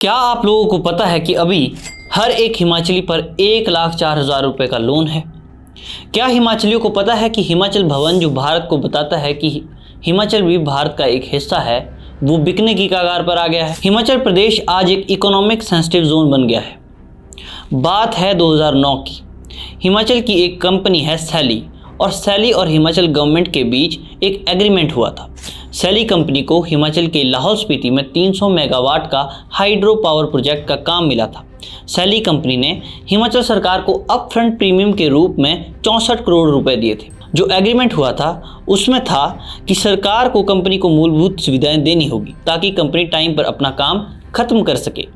क्या आप लोगों को पता है कि अभी हर एक हिमाचली पर 1,04,000 रुपये का लोन है। क्या हिमाचलियों को पता है कि हिमाचल भवन जो भारत को बताता है कि हिमाचल भी भारत का एक हिस्सा है, वो बिकने की कगार पर आ गया है। हिमाचल प्रदेश आज एक इकोनॉमिक सेंसिटिव जोन बन गया है। बात है 2009 की। हिमाचल की एक कंपनी है सैली, और सैली और हिमाचल गवर्नमेंट के बीच एक एग्रीमेंट हुआ था। सैली कंपनी को हिमाचल के लाहौल स्पीति में 300 मेगावाट का हाइड्रो पावर प्रोजेक्ट का काम मिला था। सैली कंपनी ने हिमाचल सरकार को अपफ्रंट प्रीमियम के रूप में 64 करोड़ रुपए दिए थे। जो एग्रीमेंट हुआ था उसमें था कि सरकार को कंपनी को मूलभूत सुविधाएं देनी होगी ताकि कंपनी टाइम पर अपना काम खत्म कर सके।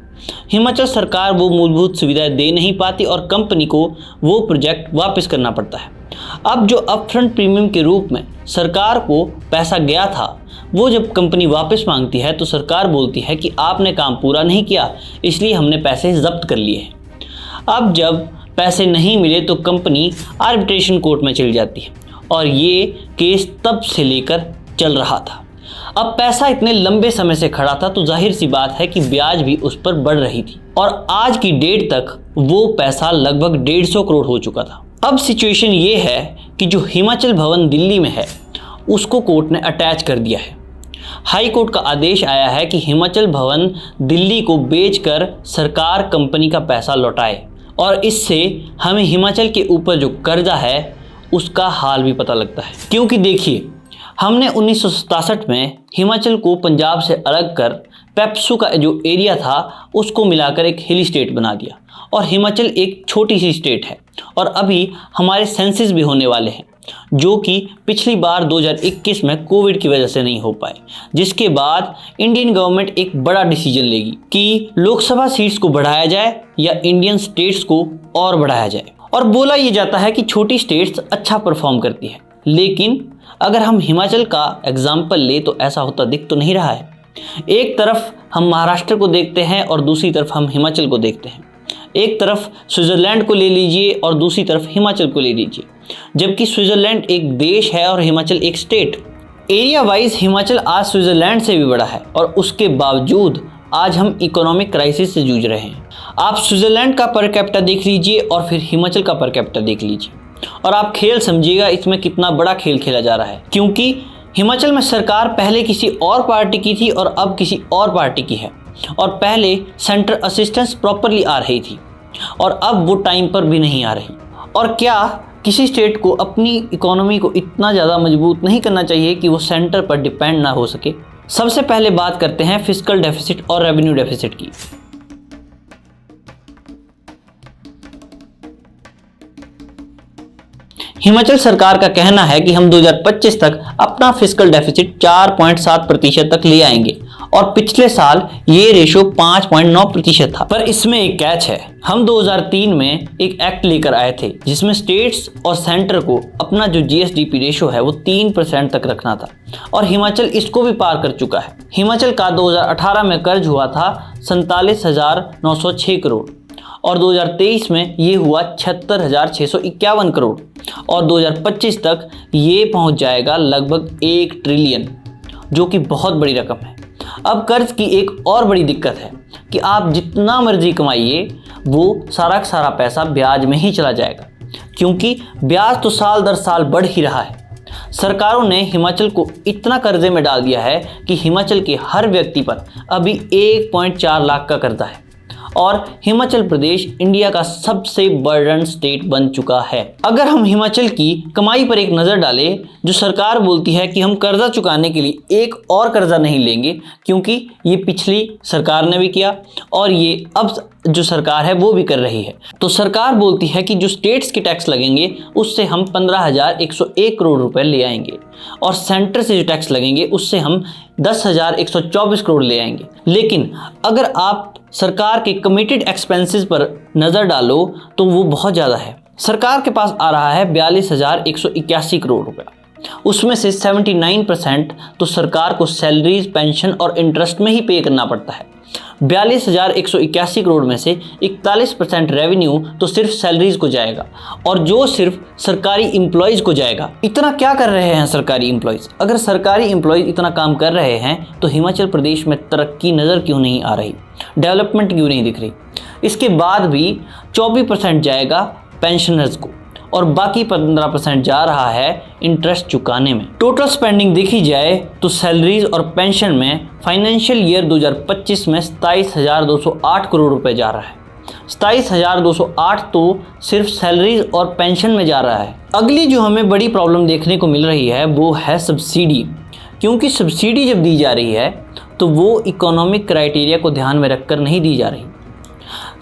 हिमाचल सरकार वो मूलभूत सुविधाएं दे नहीं पाती और कंपनी को वो प्रोजेक्ट वापस करना पड़ता है। अब जो अपफ्रंट प्रीमियम के रूप में सरकार को पैसा गया था, वो जब कंपनी वापस मांगती है तो सरकार बोलती है कि आपने काम पूरा नहीं किया, इसलिए हमने पैसे जब्त कर लिए हैं। अब जब पैसे नहीं मिले तो कंपनी आर्बिट्रेशन कोर्ट में चली जाती है और ये केस तब से लेकर चल रहा था। अब पैसा इतने लंबे समय से खड़ा था तो जाहिर सी बात है कि ब्याज भी उस पर बढ़ रही थी और आज की डेट तक वो पैसा लगभग 150 करोड़ हो चुका था। अब सिचुएशन ये है कि जो हिमाचल भवन दिल्ली में है उसको कोर्ट ने अटैच कर दिया है। हाई कोर्ट का आदेश आया है कि हिमाचल भवन दिल्ली को बेचकर सरकार कंपनी का पैसा लौटाए और इससे हमें हिमाचल के ऊपर जो कर्जा है उसका हाल भी पता लगता है। क्योंकि देखिए, हमने 1967 में हिमाचल को पंजाब से अलग कर पेप्सू का जो एरिया था उसको मिलाकर एक हिली स्टेट बना दिया और हिमाचल एक छोटी सी स्टेट है। और अभी हमारे सेंसस भी होने वाले हैं जो कि पिछली बार 2021 में कोविड की वजह से नहीं हो पाए, जिसके बाद इंडियन गवर्नमेंट एक बड़ा डिसीजन लेगी कि लोकसभा सीट्स को बढ़ाया जाए या इंडियन स्टेट्स को और बढ़ाया जाए। और बोला ये जाता है कि छोटी स्टेट्स अच्छा परफॉर्म करती है, लेकिन अगर हम हिमाचल का एग्जाम्पल ले तो ऐसा होता दिख तो नहीं रहा है। एक तरफ हम महाराष्ट्र को देखते हैं और दूसरी तरफ हम हिमाचल को देखते हैं। एक तरफ स्विट्जरलैंड को ले लीजिए और दूसरी तरफ हिमाचल को ले लीजिए, जबकि स्विट्जरलैंड एक देश है और हिमाचल एक स्टेट। एरिया वाइज हिमाचल आज स्विट्जरलैंड से भी बड़ा है और उसके बावजूद आज हम इकोनॉमिक क्राइसिस से जूझ रहे हैं। आप स्विट्जरलैंड का पर कैपिटा देख लीजिए और फिर हिमाचल का पर कैपिटा देख लीजिए और आप खेल समझिएगा इसमें कितना बड़ा खेल खेला जा रहा है। क्योंकि हिमाचल में सरकार पहले किसी और पार्टी की थी और अब किसी और पार्टी की है, और पहले सेंट्रल असिस्टेंस प्रॉपरली आ रही थी और अब वो टाइम पर भी नहीं आ रही। और क्या किसी स्टेट को अपनी इकोनॉमी को इतना ज़्यादा मजबूत नहीं करना चाहिए कि वो सेंटर पर डिपेंड ना हो सके? सबसे पहले बात करते हैं फिस्कल डेफिसिट और रेवेन्यू डेफिसिट की। हिमाचल सरकार का कहना है कि हम 2025 तक अपना फिस्कल डेफिसिट 4.7% तक ले आएंगे और पिछले साल ये रेशो 5.9% था। पर इसमें एक कैच है। हम 2003 में एक एक्ट लेकर आए थे जिसमें स्टेट्स और सेंटर को अपना जो जीएसडीपी रेशो है वो 3% तक रखना था और हिमाचल इसको भी पार कर चुका है। हिमाचल का 2018 में कर्ज हुआ था 47,906 करोड़ और 2023 में ये हुआ 76,651 करोड़ और 2025 तक ये पहुंच जाएगा लगभग 1 ट्रिलियन, जो कि बहुत बड़ी रकम है। अब कर्ज की एक और बड़ी दिक्कत है कि आप जितना मर्जी कमाइए वो सारा का सारा पैसा ब्याज में ही चला जाएगा, क्योंकि ब्याज तो साल दर साल बढ़ ही रहा है। सरकारों ने हिमाचल को इतना कर्जे में डाल दिया है कि हिमाचल के हर व्यक्ति पर अभी 1.4 लाख का कर्जा है और हिमाचल प्रदेश इंडिया का सबसे बर्डन स्टेट बन चुका है। अगर हम हिमाचल की कमाई पर एक नज़र डालें, जो सरकार बोलती है कि हम कर्जा चुकाने के लिए एक और कर्जा नहीं लेंगे, क्योंकि ये पिछली सरकार ने भी किया और ये अब जो सरकार है वो भी कर रही है। तो सरकार बोलती है कि जो स्टेट्स के टैक्स लगेंगे उससे हम 15,101 करोड़ रुपए ले आएंगे और सेंटर से जो टैक्स लगेंगे उससे हम 10,124 करोड़ ले आएंगे। लेकिन अगर आप सरकार के कमिटेड एक्सपेंसेस पर नज़र डालो तो वो बहुत ज़्यादा है। सरकार के पास आ रहा है 42,181 करोड़ रुपया, उसमें से 79% तो सरकार को सैलरीज, पेंशन और इंटरेस्ट में ही पे करना पड़ता है। 42,181 करोड़ में से 41% रेवेन्यू तो सिर्फ सैलरीज को जाएगा, और जो सिर्फ सरकारी एम्प्लॉयज़ को जाएगा। इतना क्या कर रहे हैं सरकारी एम्प्लॉयज़? अगर सरकारी एम्प्लॉयज़ इतना काम कर रहे हैं तो हिमाचल प्रदेश में तरक्की नज़र क्यों नहीं आ रही, डेवलपमेंट क्यों नहीं दिख रही? इसके बाद भी 24% जाएगा पेंशनर्स को और बाकी 15% जा रहा है इंटरेस्ट चुकाने में। टोटल स्पेंडिंग देखी जाए तो सैलरीज और पेंशन में फाइनेंशियल ईयर 2025 में 27,208 करोड़ रुपए जा रहा है। 27,208 तो सिर्फ सैलरीज और पेंशन में जा रहा है। अगली जो हमें बड़ी प्रॉब्लम देखने को मिल रही है वो है सब्सिडी, क्योंकि सब्सिडी जब दी जा रही है तो वो इकोनॉमिक क्राइटेरिया को ध्यान में रखकर नहीं दी जा रही।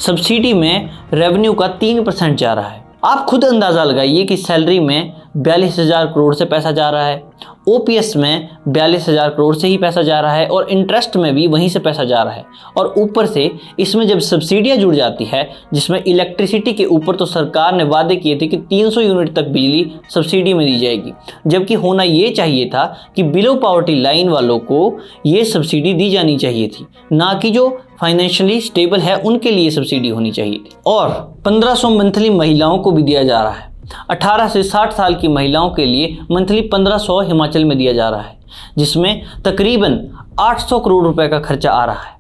सब्सिडी में रेवेन्यू का 3% जा रहा है। आप खुद अंदाज़ा लगाइए कि सैलरी में 42,000 करोड़ से पैसा जा रहा है, ओपीएस में 42,000 करोड़ से ही पैसा जा रहा है, और इंटरेस्ट में भी वहीं से पैसा जा रहा है। और ऊपर से इसमें जब सब्सिडियाँ जुड़ जाती है, जिसमें इलेक्ट्रिसिटी के ऊपर तो सरकार ने वादे किए थे कि 300 यूनिट तक बिजली सब्सिडी में दी जाएगी, जबकि होना ये चाहिए था कि बिलो पॉवर्टी लाइन वालों को ये सब्सिडी दी जानी चाहिए थी, ना कि जो फाइनेंशियली स्टेबल है उनके लिए सब्सिडी होनी चाहिए थी। और 1500 मंथली महिलाओं को भी दिया जा रहा है। 18 से 60 साल की महिलाओं के लिए मंथली 1500 हिमाचल में दिया जा रहा है, जिसमें तकरीबन 800 करोड़ रुपए का खर्चा आ रहा है,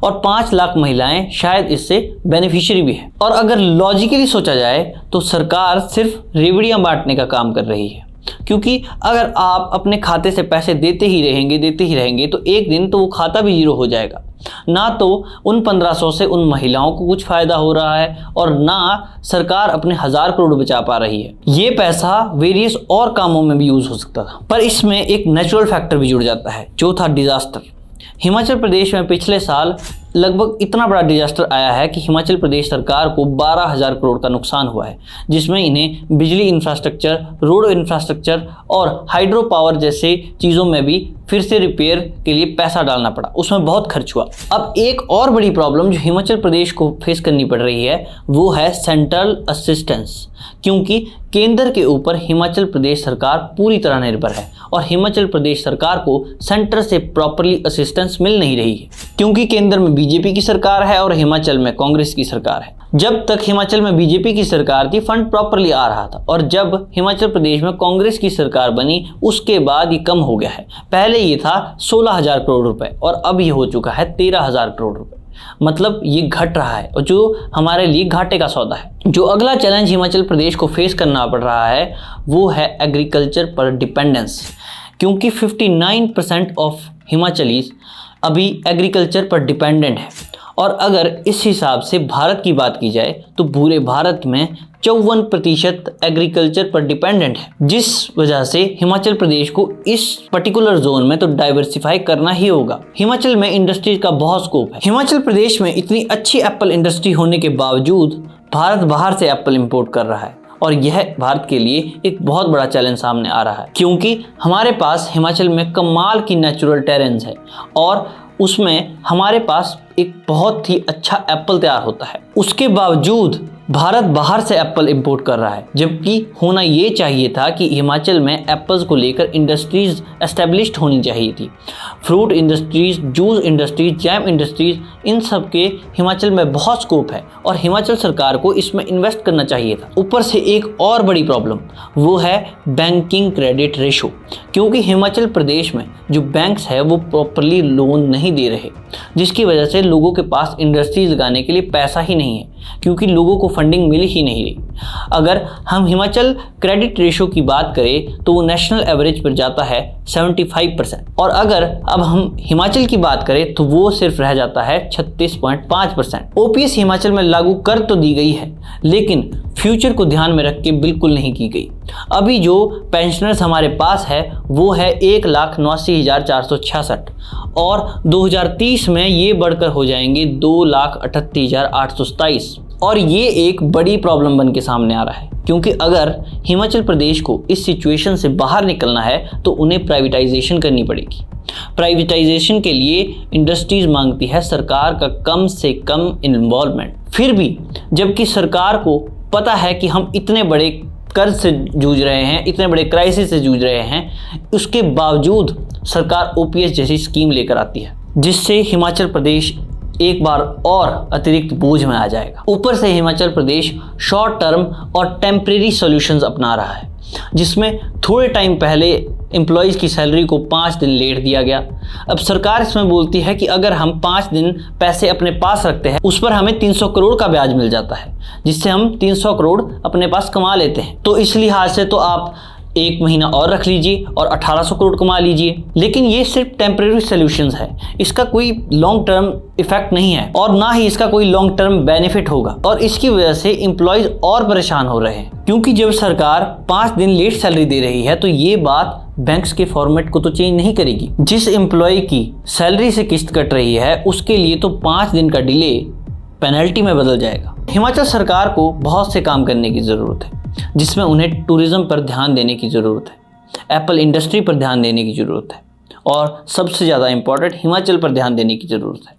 और 5 लाख महिलाएं शायद इससे बेनिफिशियरी भी है। और अगर लॉजिकली सोचा जाए तो सरकार सिर्फ रेवड़ियाँ बांटने का काम कर रही है, क्योंकि अगर आप अपने खाते से पैसे देते ही रहेंगे तो एक दिन तो वो खाता भी जीरो हो जाएगा। ना तो उन 1500 से उन महिलाओं को कुछ फायदा हो रहा है और ना सरकार अपने 1000 करोड़ बचा पा रही है। ये पैसा वेरियस और कामों में भी यूज हो सकता था, पर इसमें एक नेचुरल फैक्टर भी जुड़ जाता है, जो था डिजास्टर। हिमाचल प्रदेश में पिछले साल लगभग इतना बड़ा डिजास्टर आया है कि हिमाचल प्रदेश सरकार को 12,000 करोड़ का नुकसान हुआ है, जिसमें इन्हें बिजली इंफ्रास्ट्रक्चर, रोड इंफ्रास्ट्रक्चर और हाइड्रो पावर जैसे चीज़ों में भी फिर से रिपेयर के लिए पैसा डालना पड़ा, उसमें बहुत खर्च हुआ। अब एक और बड़ी प्रॉब्लम जो हिमाचल प्रदेश को फेस करनी पड़ रही है वो है सेंट्रल असिस्टेंस, क्योंकि केंद्र के ऊपर हिमाचल प्रदेश सरकार पूरी तरह निर्भर है और हिमाचल प्रदेश सरकार को सेंटर से प्रॉपरली असिस्टेंस मिल नहीं रही है, क्योंकि केंद्र में बीजेपी की सरकार है और हिमाचल में कांग्रेस की सरकार है। जब तक हिमाचल में बीजेपी की सरकार थी फंड प्रॉपरली आ रहा था, और जब हिमाचल प्रदेश में कांग्रेस की सरकार बनी उसके बाद ये कम हो गया है। पहले ये था 16,000 करोड़ रुपए और अब ये हो चुका है 13,000 करोड़ रुपए। मतलब ये घट रहा है, और जो हमारे लिए घाटे का सौदा है। जो अगला चैलेंज हिमाचल प्रदेश को फेस करना पड़ रहा है वो है एग्रीकल्चर पर डिपेंडेंस, क्योंकि 59% ऑफ हिमाचलीज अभी एग्रीकल्चर पर डिपेंडेंट है। और अगर इस हिसाब से भारत की बात की जाए तो पूरे भारत में 54% एग्रीकल्चर पर डिपेंडेंट है, जिस वजह से हिमाचल प्रदेश को इस पर्टिकुलर जोन में तो डाइवर्सिफाई करना ही होगा। हिमाचल में इंडस्ट्रीज का बहुत स्कोप है। हिमाचल प्रदेश में इतनी अच्छी एप्पल इंडस्ट्री होने के बावजूद भारत बाहर से एप्पल इंपोर्ट कर रहा है, और यह भारत के लिए एक बहुत बड़ा चैलेंज सामने आ रहा है, क्योंकि हमारे पास हिमाचल में कमाल की नेचुरल टेरेन्स है और उसमें हमारे पास एक बहुत ही अच्छा एप्पल तैयार होता है। उसके बावजूद भारत बाहर से एप्पल इंपोर्ट कर रहा है, जबकि होना ये चाहिए था कि हिमाचल में एप्पल्स को लेकर इंडस्ट्रीज एस्टेब्लिश्ड होनी चाहिए थी। Fruit industries, juice industries, jam industries, इन सब के हिमाचल में बहुत स्कोप है और हिमाचल सरकार को इसमें इन्वेस्ट करना चाहिए था। ऊपर से एक और बड़ी प्रॉब्लम वो है बैंकिंग क्रेडिट रेशो, क्योंकि हिमाचल प्रदेश में जो बैंक्स है वो प्रॉपरली लोन नहीं दे रहे, जिसकी वजह से लोगों के पास इंडस्ट्रीज लगाने के लिए पैसा ही नहीं है, क्योंकि लोगों को फंडिंग मिल ही नहीं रही। अगर हम हिमाचल क्रेडिट रेशो की बात करें तो वो नेशनल एवरेज पर जाता है 75%, और अगर अब हम हिमाचल की बात करें तो वो सिर्फ रह जाता है 36.5%। ओपीएस हिमाचल में लागू कर तो दी गई है, लेकिन फ्यूचर को ध्यान में रख के बिल्कुल नहीं की गई। अभी जो पेंशनर्स हमारे पास है वो है 1,89,466 और 2030 में ये बढ़कर हो जाएंगे 2,38,827, और ये एक बड़ी प्रॉब्लम बन के सामने आ रहा है, क्योंकि अगर हिमाचल प्रदेश को इस सिचुएशन से बाहर निकलना है तो उन्हें प्राइवेटाइजेशन करनी पड़ेगी। प्राइवेटाइजेशन के लिए इंडस्ट्रीज मांगती है सरकार का कम से कम इन्वॉल्वमेंट। फिर भी जबकि सरकार को पता है कि हम इतने बड़े कर्ज से जूझ रहे हैं, इतने बड़े क्राइसिस से जूझ रहे हैं, उसके बावजूद सरकार ओपीएस जैसी स्कीम लेकर आती है, जिससे हिमाचल प्रदेश एक बार और अतिरिक्त बोझ में आ जाएगा। ऊपर से हिमाचल प्रदेश शॉर्ट टर्म और टेम्परेरी सॉल्यूशंस अपना रहा है, जिसमें थोड़े टाइम पहले एम्प्लॉयज़ की सैलरी को 5 दिन लेट दिया गया। अब सरकार इसमें बोलती है कि अगर हम 5 दिन पैसे अपने पास रखते हैं, उस पर हमें 300 करोड़ का ब्याज मिल जाता है, जिससे हम 300 करोड़ अपने पास कमा लेते हैं। तो इस लिहाज से तो आप 1 महीना और रख लीजिए और 1800 करोड़ कमा लीजिए। लेकिन ये सिर्फ टेम्परेरी सॉल्यूशंस है, इसका कोई लॉन्ग टर्म इफेक्ट नहीं है और ना ही इसका कोई लॉन्ग टर्म बेनिफिट होगा। और इसकी वजह से एम्प्लॉयज़ और परेशान हो रहे हैं, क्योंकि जब सरकार 5 दिन लेट सैलरी दे रही है तो ये बात बैंक्स के फॉर्मेट को तो चेंज नहीं करेगी। जिस एम्प्लॉय की सैलरी से किस्त कट रही है उसके लिए तो 5 दिन का डिले पेनल्टी में बदल जाएगा। हिमाचल सरकार को बहुत से काम करने की ज़रूरत है, जिसमें उन्हें टूरिज़्म पर ध्यान देने की ज़रूरत है, एप्पल इंडस्ट्री पर ध्यान देने की ज़रूरत है और सबसे ज़्यादा इम्पॉर्टेंट हिमाचल पर ध्यान देने की ज़रूरत है।